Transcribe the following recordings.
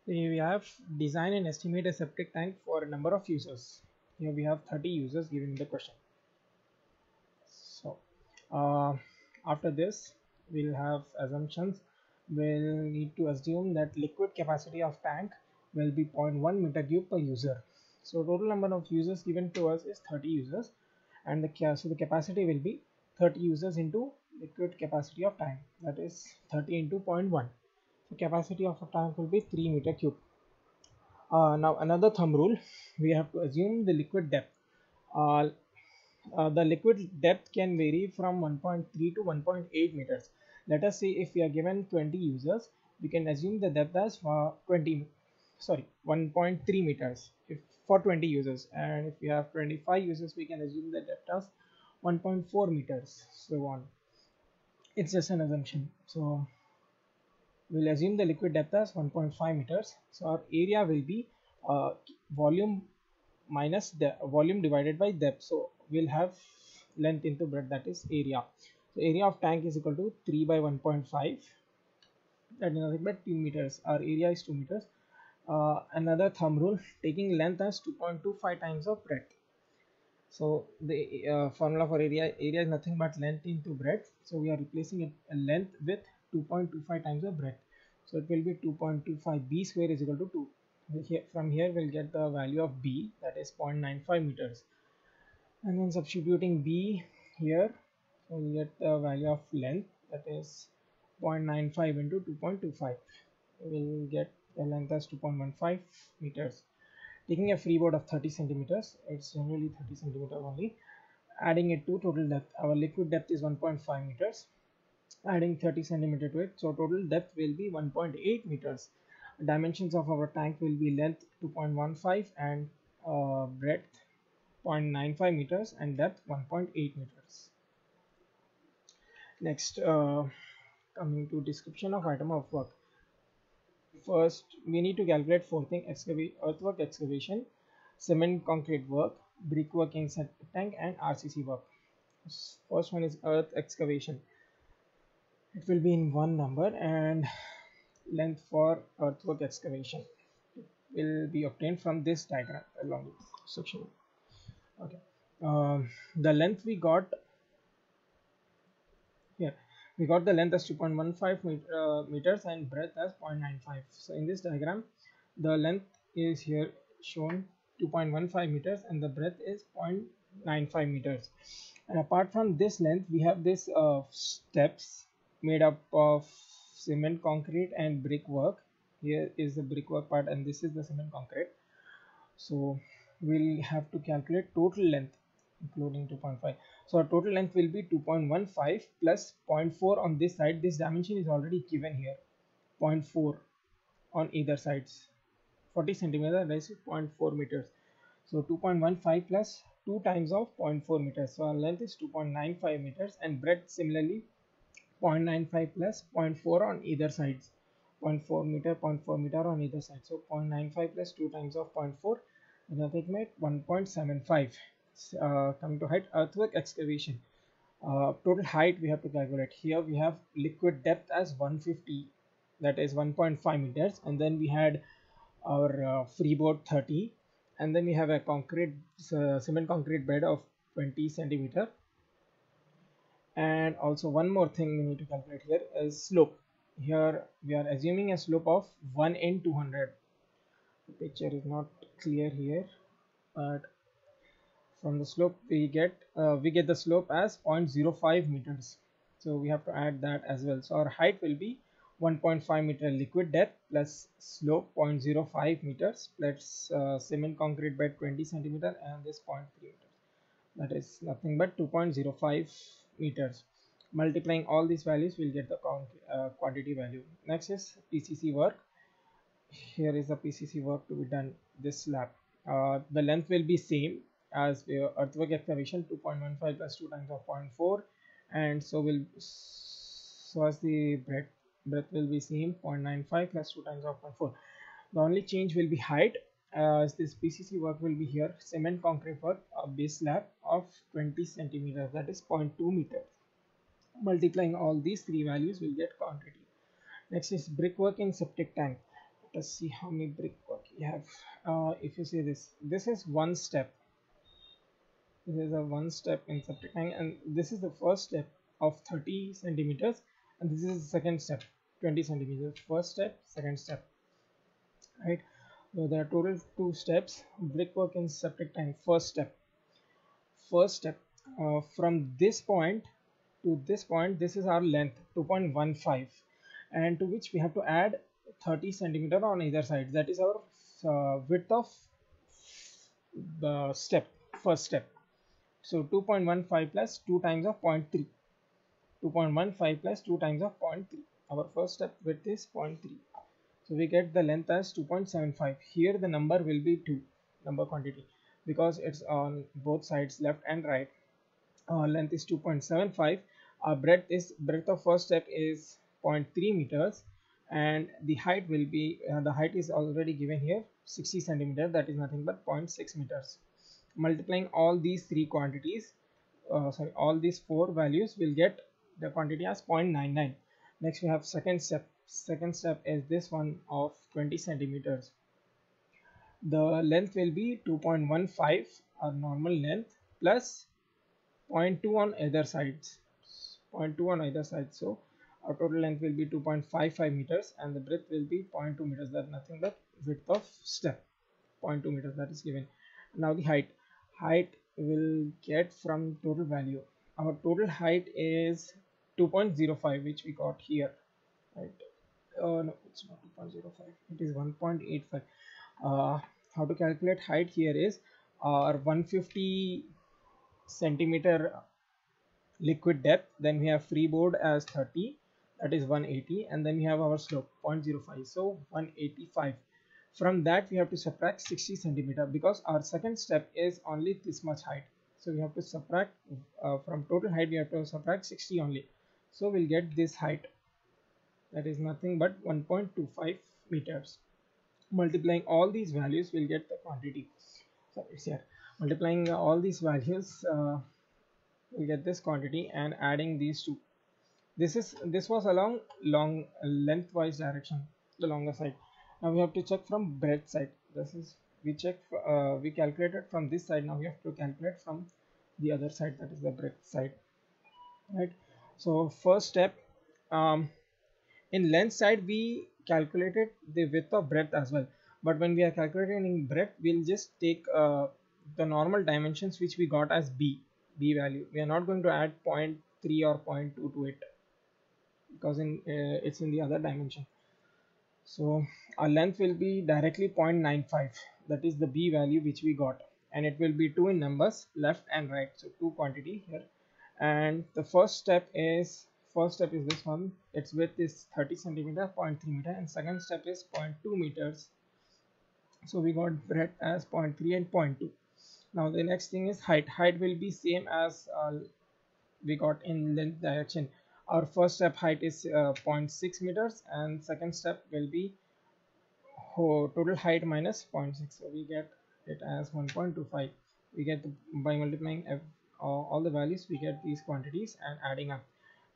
We have design and estimate a septic tank for a number of users. Here we have 30 users given the question. So after this we'll have assumptions. We'll need to assume that liquid capacity of tank will be 0.1 meter cube per user. So total number of users given to us is 30 users, and the capacity will be 30 users into liquid capacity of tank, that is 30 into 0.1. So capacity of a tank will be 3 meter cube. Now another thumb rule, we have to assume the liquid depth. Uh, the liquid depth can vary from 1.3 to 1.8 meters. Let us say if we are given 20 users, we can assume the depth as 1.3 meters if for 20 users, and if we have 25 users, we can assume the depth as 1.4 meters, so on. It's just an assumption. So we'll assume the liquid depth as 1.5 meters. So our area will be volume minus the volume divided by depth. So we'll have length into breadth, that is area. So area of tank is equal to 3 by 1.5, that is nothing but 2 meters. Our area is 2 meters. Another thumb rule, taking length as 2.25 times of breadth. So the formula for area is nothing but length into breadth. So we are replacing it length with 2.25 times of breadth. So it will be 2.25 b square is equal to 2. From here we'll get the value of b, that is 0.95 meters, and then substituting b here, so we get the value of length, that is 0.95 into 2.25. We'll get the length as 2.15 meters. Taking a freeboard of 30 centimeters, it's generally 30 centimeters only, adding it to total depth. Our liquid depth is 1.5 meters, adding 30 centimeter to it, so total depth will be 1.8 meters. Dimensions of our tank will be length 2.15 and breadth 0.95 meters and depth 1.8 meters. Next, coming to description of item of work. First, we need to calculate four things: earthwork excavation, cement concrete work, brickwork in septic tank, and RCC work. First one is earth excavation. It will be in one number, and length for earthwork excavation will be obtained from this diagram along with section. Okay, the length we got here, we got the length as 2.15 meters and breadth as 0.95. So in this diagram, the length is here shown 2.15 meters and the breadth is 0.95 meters. And apart from this length, we have this steps made up of cement concrete and brickwork. Here is the brickwork part and this is the cement concrete. So we'll have to calculate total length including 2.5. So our total length will be 2.15 plus 0.4 on this side. This dimension is already given here, 0.4 on either sides, 40 centimeters, that is 0.4 meters. So 2.15 plus 2 times of 0.4 meters. So our length is 2.95 meters and breadth similarly 0.95 plus 0.4 on either sides, 0.4 meter on either side. So 0.95 plus 2 times of 0.4, and I think made 1.75. Coming to height, earthwork excavation, total height we have to calculate. Here we have liquid depth as 150, that is 1.5 meters, and then we had our freeboard 30, and then we have a concrete cement concrete bed of 20 centimeter. And also one more thing we need to calculate here is slope. Here we are assuming a slope of 1 in 200. The picture is not clear here, but from the slope we get the slope as 0.05 meters. So we have to add that as well. So our height will be 1.5 meter liquid depth plus slope 0.05 meters plus cement concrete bed 20 centimeter and this 0.3 meters, that is nothing but 2.05 meters. Multiplying all these values, we'll get the quantity value. Next is PCC work. Here is the PCC work to be done. This slab, the length will be same as earthwork excavation, 2.15 plus 2 times of 0.4, and so as the breadth will be same, 0.95 plus 2 times of 0.4. The only change will be height, as this PCC work will be here cement concrete work, a base slab of 20 centimeters, that is 0.2 meters. Multiplying all these three values, will get quantity. Next is brickwork in septic tank. Let's see how many brickwork we have. If you see this is one step. This is a one step in septic tank, and this is the first step of 30 centimeters, and this is the second step, 20 centimeters. First step, second step, right? So there are total two steps. Brickwork in septic tank. First step, from this point to this point, this is our length 2.15, and to which we have to add 30 centimeter on either side. That is our width of the step, first step. So 2.15 plus 2 times of 0.3, 2.15 plus 2 times of 0.3. Our first step width is 0.3. So we get the length as 2.75. Here the number will be 2, number quantity, because it's on both sides, left and right. Length is 2.75. Breadth of first step is 0.3 meters, and the height will be the height is already given here, 60 centimeter. That is nothing but 0.6 meters. Multiplying all these three quantities, all these four values, will get the quantity as 0.99. Next we have second step. Second step is this one of 20 centimeters. The length will be 2.15, our normal length, plus 0.2 on either sides, 0.2 on either side. So our total length will be 2.55 meters, and the breadth will be 0.2 meters. That's nothing but width of step, 0.2 meters, that is given. Now the height will get from total value. Our total height is 2.05, which we got here, right? No, it's not 2.05, it is 1.85. How to calculate height here is our 150 centimeter liquid depth, then we have freeboard as 30, that is 180, and then we have our slope 0.05, so 185. From that we have to subtract 60 centimeter, because our second step is only this much height. So we have to subtract from total height, we have to subtract 60 only. So we'll get this height, that is nothing but 1.25 meters. Multiplying all these values, we'll get the quantity. So it's here. Multiplying all these values, we'll get this quantity, and adding these two. This was along lengthwise direction, the longer side. Now we have to check from breadth side. This is we calculated from this side. Now we have to calculate from the other side, that is the breadth side, right? So first step, in length side we calculated the width of breadth as well, but when we are calculating breadth, we'll just take the normal dimensions which we got as b value. We are not going to add 0.3 or 0.2 to it, because it's in the other dimension. So our length will be directly 0.95, that is the b value which we got, and it will be 2 in numbers, left and right, so 2 quantity here. And the first step is this one. Its width is 30 centimeter, 0.3 meter, and second step is 0.2 meters. So we got breadth as 0.3 and 0.2. Now the next thing is height. Height will be same as we got in length direction. Our first step height is 0.6 meters, and second step will be total height minus 0.6. So we get it as 1.25. We get by multiplying all the values, we get these quantities and adding up.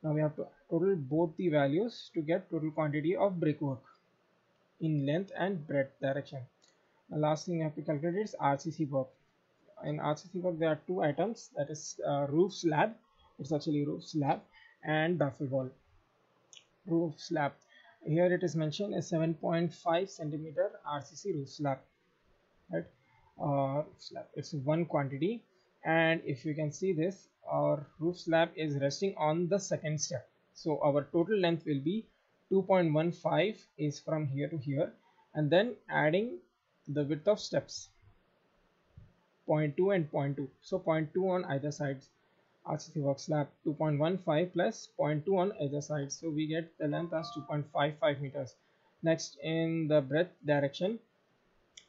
Now we have to total both the values to get total quantity of brickwork in length and breadth direction. The last thing we have to calculate is RCC work. In RCC work, there are two items, that is roof slab. It's actually roof slab and baffle wall. Roof slab, here it is mentioned as 7.5 centimeter RCC roof slab, right? Slab, it's one quantity, and if you can see this, our roof slab is resting on the second step. So our total length will be 2.15 is from here to here, and then adding the width of steps 0.2 and 0.2, so 0.2 on either sides. RCC work slab 2.15 plus 0.2 on either side, so we get the length as 2.55 meters. Next, in the breadth direction,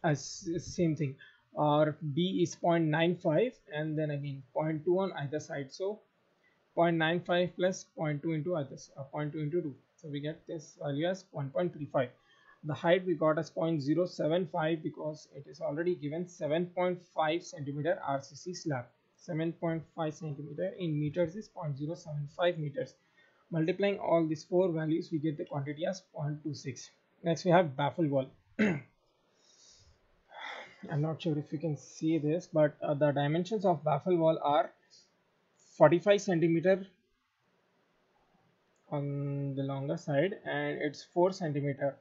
as same thing, our b is 0.95 and then again 0.2 on either side, so 0.95 plus 0.2 into others, 0.2 into 2, so we get this value as 1.35. The height we got as 0.075 because it is already given 7.5 centimeter RCC slab. 7.5 centimeter in meters is 0.075 meters. Multiplying all these four values, we get the quantity as 0.26. Next we have baffle wall. I'm not sure if you can see this, but the dimensions of baffle wall are 45 centimeter on the longer side, and it's 4 centimeter,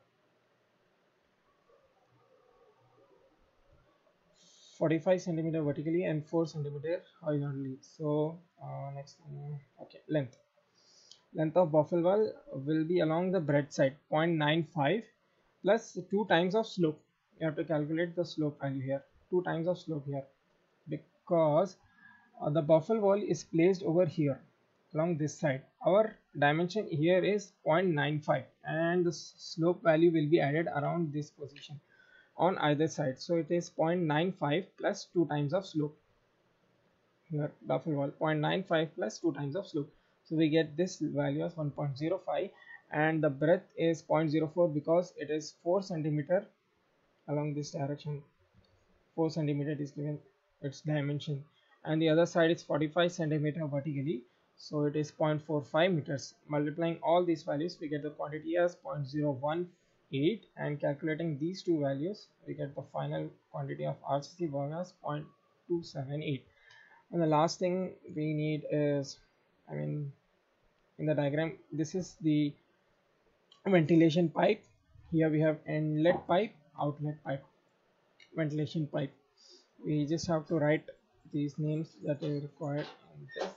45 centimeter vertically and 4 centimeter horizontally. So next thing, okay, length of baffle wall will be along the breadth side 0.95 plus 2 times of slope. You have to calculate the slope value here, 2 times of slope here, because the baffle wall is placed over here along this side. Our dimension here is 0.95 and the slope value will be added around this position on either side. So it is 0.95 plus 2 times of slope. Here baffle wall 0.95 plus 2 times of slope. So we get this value as 1.05, and the breadth is 0.04 because it is 4 centimeter along this direction. 4 centimeter is given its dimension, and the other side is 45 centimeter vertically, so it is 0.45 meters. Multiplying all these values, we get the quantity as 0.018, and calculating these two values, we get the final quantity of RCC work as 0.278. And the last thing we need is, in the diagram, this is the ventilation pipe. Here we have inlet pipe, outlet pipe, ventilation pipe. We just have to write these names that are required in this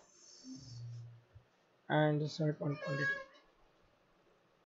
and just write one quantity.